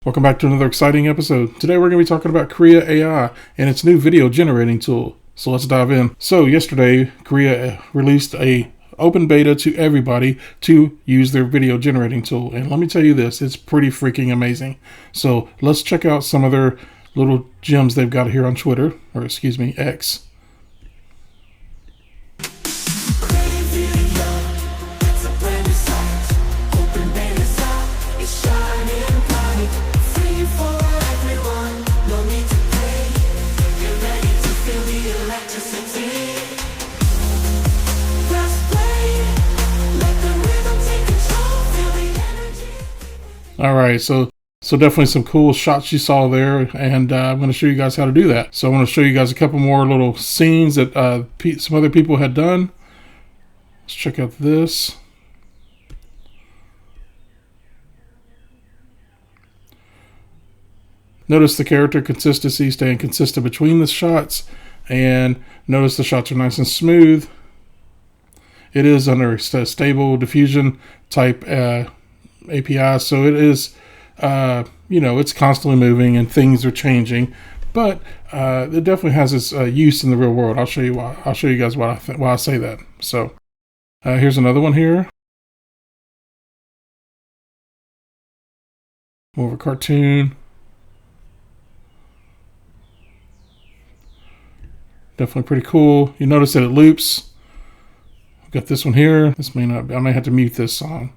Welcome back to another exciting episode. Today we're going to be talking about Krea AI and its new video generating tool. So let's dive in. So yesterday, Krea released a open beta to everybody to use their video generating tool. And let me tell you this, it's pretty freaking amazing. So let's check out some of their little gems they've got here on Twitter, or excuse me, X. All right, so definitely some cool shots you saw there, and I'm going to show you guys how to do that. So I want to show you guys a couple more little scenes that some other people had done. Let's check out this. Notice the character consistency staying consistent between the shots, and notice the shots are nice and smooth. It is under a stable diffusion type API, so it is, it's constantly moving and things are changing, but it definitely has its use in the real world. I'll show you why. I'll show you guys why I say that. So here's another one here. More of a cartoon. Definitely pretty cool. You notice that it loops. I've got this one here. This may not be, I may have to mute this song.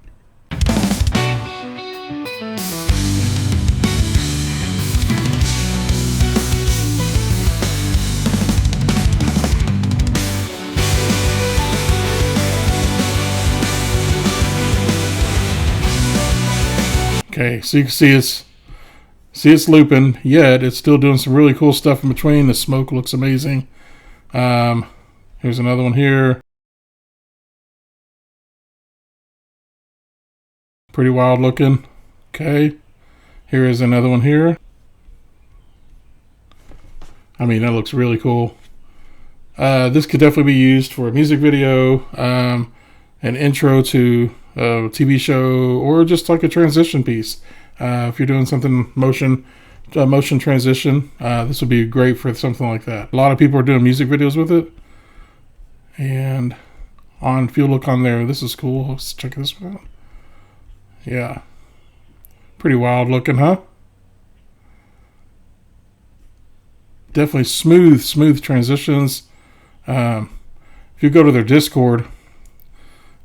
Okay, so you can see it's looping, yet it's still doing some really cool stuff in between. The smoke looks amazing. Here's another one here. Pretty wild looking. Okay, here is another one here. I mean, that looks really cool. This could definitely be used for a music video, an intro to a TV show, or just like a transition piece. If you're doing something motion transition, this would be great for something like that. A lot of people are doing music videos with it. And if you look on there, this is cool. Let's check this one out. Yeah. Pretty wild looking, huh? Definitely smooth transitions. If you go to their Discord,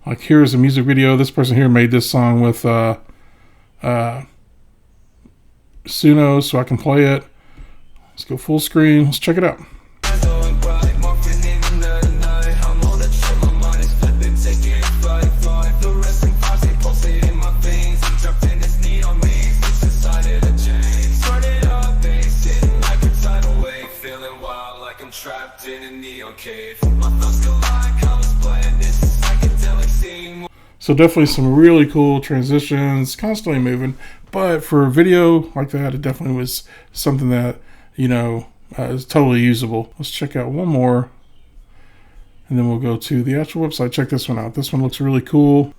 like here's a music video. This person here made this song with Suno, so I can play it. Let's go full screen. Let's check it out. So definitely some really cool transitions, constantly moving. But for a video like that, it definitely was something that, is totally usable. Let's check out one more, and then we'll go to the actual website. Check this one out. This one looks really cool.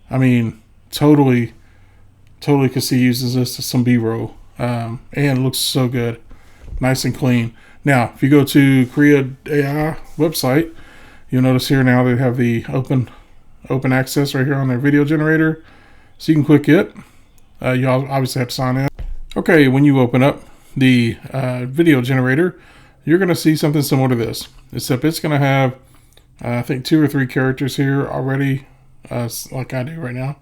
I mean, totally could see uses this as some B-roll. And it looks so good. Nice and clean. Now, if you go to Krea AI website, you'll notice here now they have the open access right here on their video generator. So you can click it. You obviously have to sign in. Okay, when you open up the video generator, you're going to see something similar to this, except it's going to have, I think, 2 or 3 characters here already, like I do right now.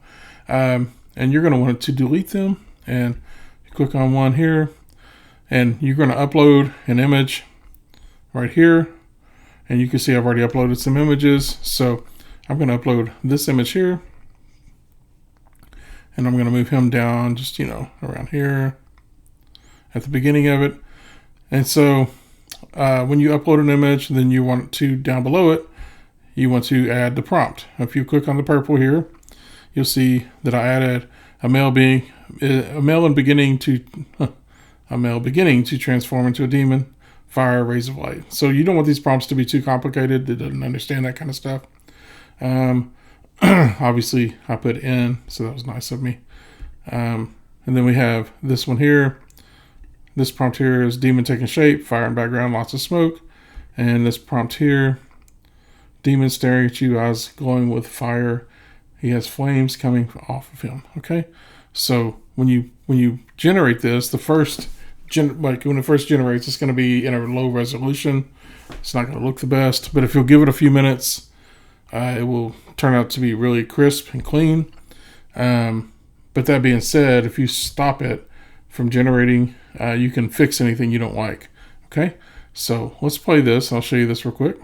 And you're going to want to delete them. And you click on one here, and you're going to upload an image right here. And you can see I've already uploaded some images. So I'm going to upload this image here. And I'm going to move him down just, around here at the beginning of it. And so when you upload an image, then you want to, down below it, you want to add the prompt. If you click on the purple here, you'll see that I added a male beginning to transform into a demon. Fire, rays of light. So you don't want these prompts to be too complicated. It doesn't understand that kind of stuff. Obviously, I put in, so that was nice of me. And then we have this one here. This prompt here is demon taking shape, fire in background, lots of smoke. And this prompt here, demon staring at you, eyes glowing with fire. He has flames coming off of him. Okay, so when you generate this, the first like when it first generates, it's going to be in a low resolution. It's not going to look the best, but if you'll give it a few minutes, it will turn out to be really crisp and clean. But that being said, if you stop it from generating, you can fix anything you don't like. Okay, so let's play this. I'll show you this real quick.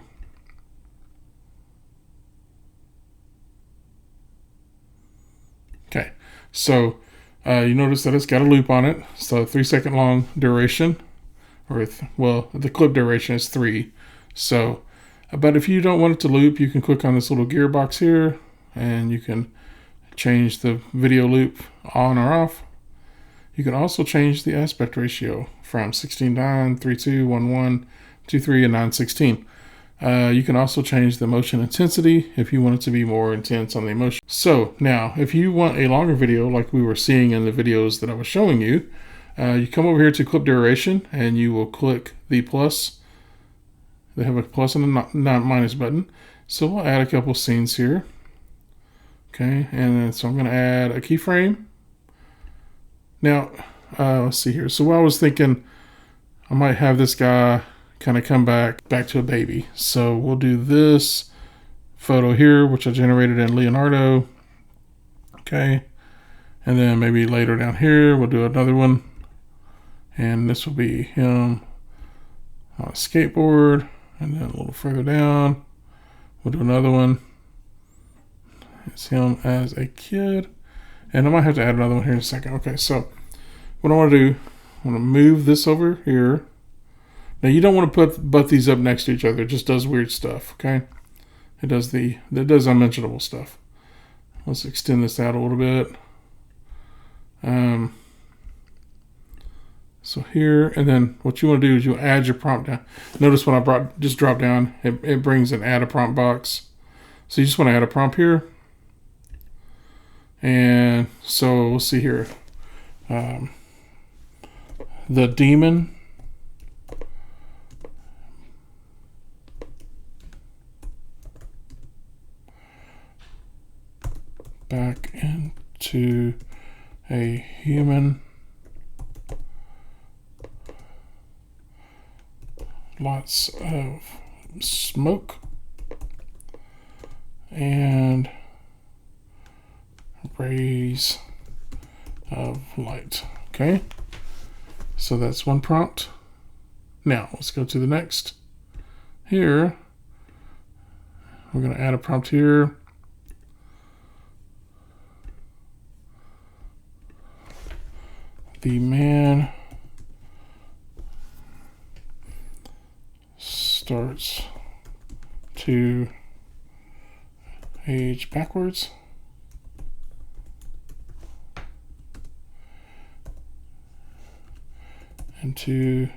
Okay, so you notice that it's got a loop on it. So 3 second long duration, or well, the clip duration is 3. So, but if you don't want it to loop, you can click on this little gearbox here, and you can change the video loop on or off. You can also change the aspect ratio from 16:9, 3:2, 1:1, 2:3, and 9:16. You can also change the motion intensity if you want it to be more intense on the emotion. So now, if you want a longer video like we were seeing in the videos that I was showing you, you come over here to clip duration and you will click the plus. They have a plus and a minus button. So we'll add a couple scenes here. Okay, and then so I'm going to add a keyframe. Now, let's see here. So I was thinking I might have this guy kind of come back to a baby. So we'll do this photo here, which I generated in Leonardo. Okay, and then maybe later down here we'll do another one, and this will be him on a skateboard. And then a little further down we'll do another one. It's him as a kid, and I might have to add another one here in a second. Okay, so what I want to do, I want to move this over here. Now you don't want to butt these up next to each other. It just does weird stuff. Okay, it does unmentionable stuff. Let's extend this out a little bit. So here, and then what you want to do is you add your prompt down. Notice when I just drop down, it brings an add a prompt box. So you just want to add a prompt here. And so we'll see here. The demon back into a human, lots of smoke and rays of light. Okay, so that's one prompt. Now let's go to the next. Here we're going to add a prompt here. The man starts to age backwards. Into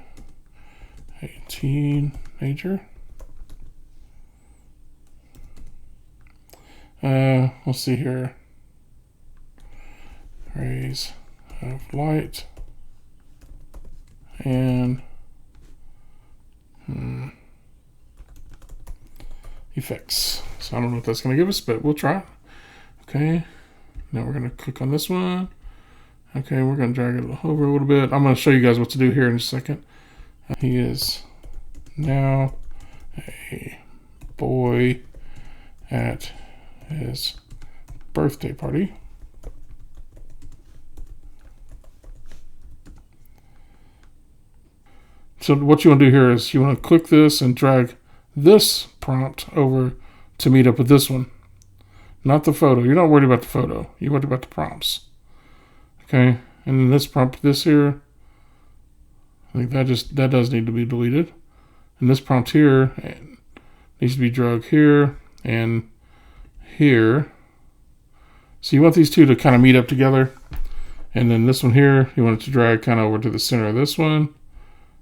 a teenager. We'll see here. Rays of light and effects. So I don't know what that's going to give us, but we'll try. Okay, now we're going to click on this one. Okay, we're going to drag it over a little bit. I'm going to show you guys what to do here in a second. He is now a boy at his birthday party. So what you want to do here is you want to click this and drag this prompt over to meet up with this one. Not the photo. You're not worried about the photo. You're worried about the prompts. Okay, and then this prompt, this here, I think that does need to be deleted. And this prompt here needs to be dragged here and here. So you want these two to kind of meet up together. And then this one here, you want it to drag kind of over to the center of this one.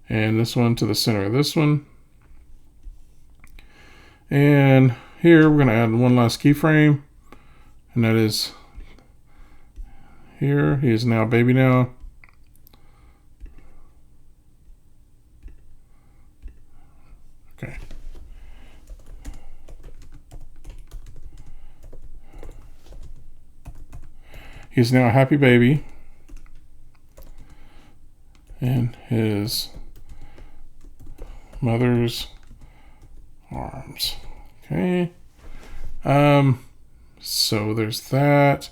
And this one to the center of this one. And here we're going to add one last keyframe. And that is here. He is now a baby now. Okay. He's now a happy baby in his mother's arms. Okay. So there's that.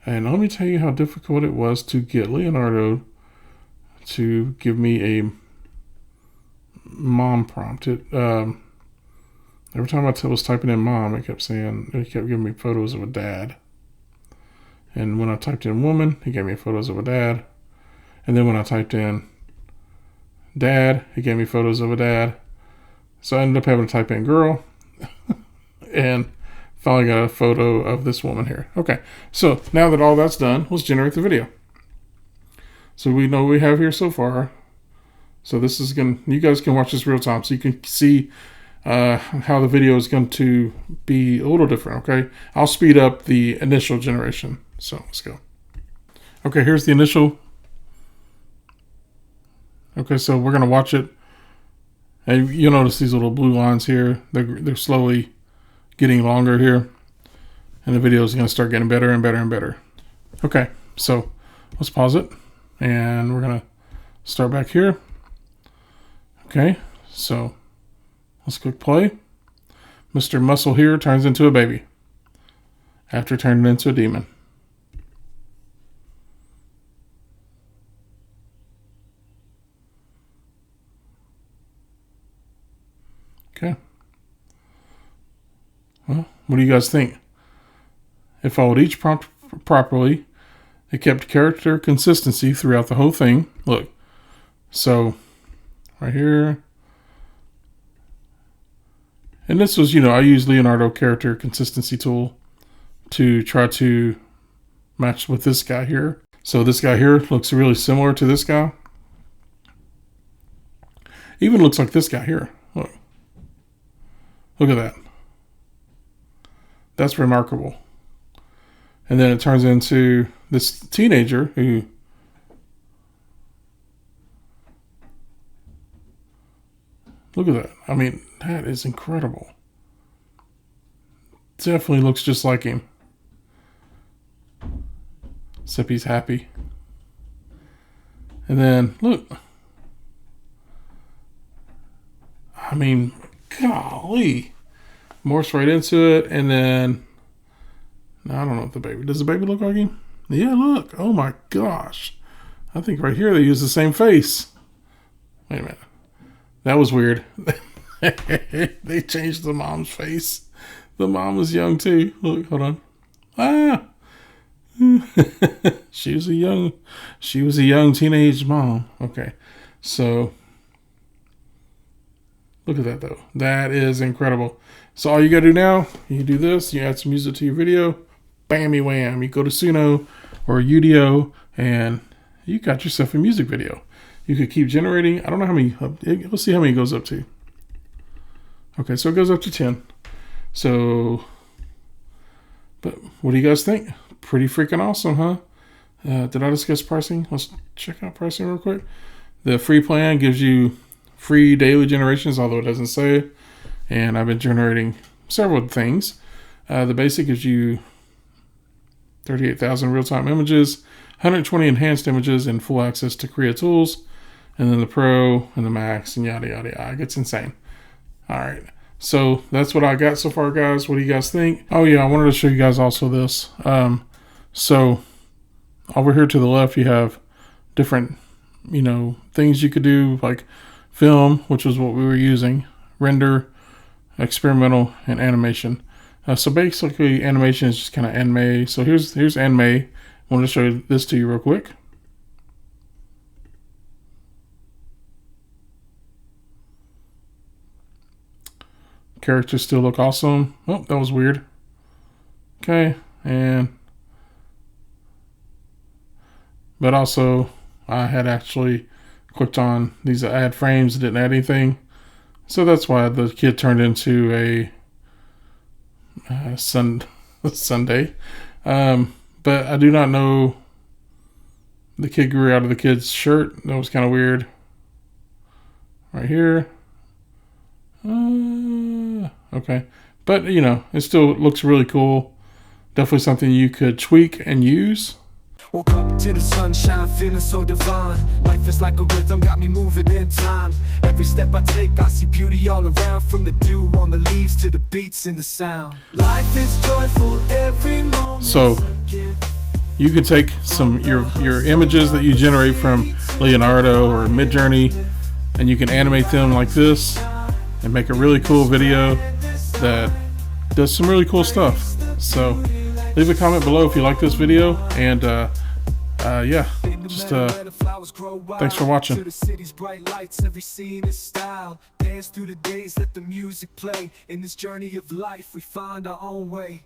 And let me tell you how difficult it was to get Leonardo to give me a mom prompt. Every time I was typing in mom, it kept giving me photos of a dad. And when I typed in woman, he gave me photos of a dad. And then when I typed in dad, he gave me photos of a dad. So I ended up having to type in girl. And finally got a photo of this woman here. Okay, so now that all that's done, let's generate the video. So we know what we have here so far. So this is you guys can watch this real time so you can see how the video is going to be a little different, okay? I'll speed up the initial generation. So let's go. Okay, here's the initial. Okay, so we're going to watch it. And you'll notice these little blue lines here. They're slowly getting longer here. And the video is going to start getting better and better and better. Okay, so let's pause it. And we're going to start back here. Okay, so let's click play. Mr. Muscle here turns into a baby after turning into a demon. Okay. Well, what do you guys think? It followed each prompt properly. It kept character consistency throughout the whole thing. Look. So, right here. And this was, I use Leonardo character consistency tool to try to match with this guy here. So this guy here looks really similar to this guy. Even looks like this guy here. Look. Look at that. That's remarkable. And then it turns into this teenager who look at that. I mean, that is incredible. Definitely looks just like him. Except he's happy. And then, look. I mean, golly. Morphs right into it, and then I don't know if does the baby look like him? Yeah, look. Oh my gosh. I think right here they use the same face. Wait a minute. That was weird. They changed the mom's face. The mom was young too. Look, hold on. Ah. She was a young teenage mom. Okay. So look at that though. That is incredible. So all you gotta do now, you do this, you add some music to your video, bammy wham. You go to Suno or Udio and you got yourself a music video. You could keep generating. I don't know how many, let's see how many it goes up to. Okay, so it goes up to 10. So, but what do you guys think? Pretty freaking awesome, huh? Did I discuss pricing? Let's check out pricing real quick. The free plan gives you free daily generations, although it doesn't say it. And I've been generating several things. The basic gives you 38,000 real-time images, 120 enhanced images, and full access to Krea tools. And then the Pro and the Max and yada, yada, yada. It gets insane. All right. So that's what I got so far, guys. What do you guys think? Oh, yeah. I wanted to show you guys also this. So over here to the left, you have different, things you could do, like film, which is what we were using, render, experimental, and animation. So basically, animation is just kind of anime. So here's anime. I want to show this to you real quick. Characters still look awesome. Oh, that was weird. Okay, but also I had actually clicked on these add frames, didn't add anything. So that's why the kid turned into a Sunday. But I do not know. The kid grew out of the kid's shirt. That was kind of weird. Right here. Okay. But, it still looks really cool. Definitely something you could tweak and use. Woke up to the sunshine, feeling so divine. Life is like a rhythm, got me moving in time. Every step I take, I see beauty all around. From the dew on the leaves to the beats in the sound. Life is joyful every moment. So you can take some your images that you generate from Leonardo or Midjourney, and you can animate them like this and make a really cool video that does some really cool stuff. So leave a comment below if you like this video, and yeah, just thanks for watching. The city's bright lights, every scene is style. Dance through the days, let the music play. In this journey of life, we find our own way.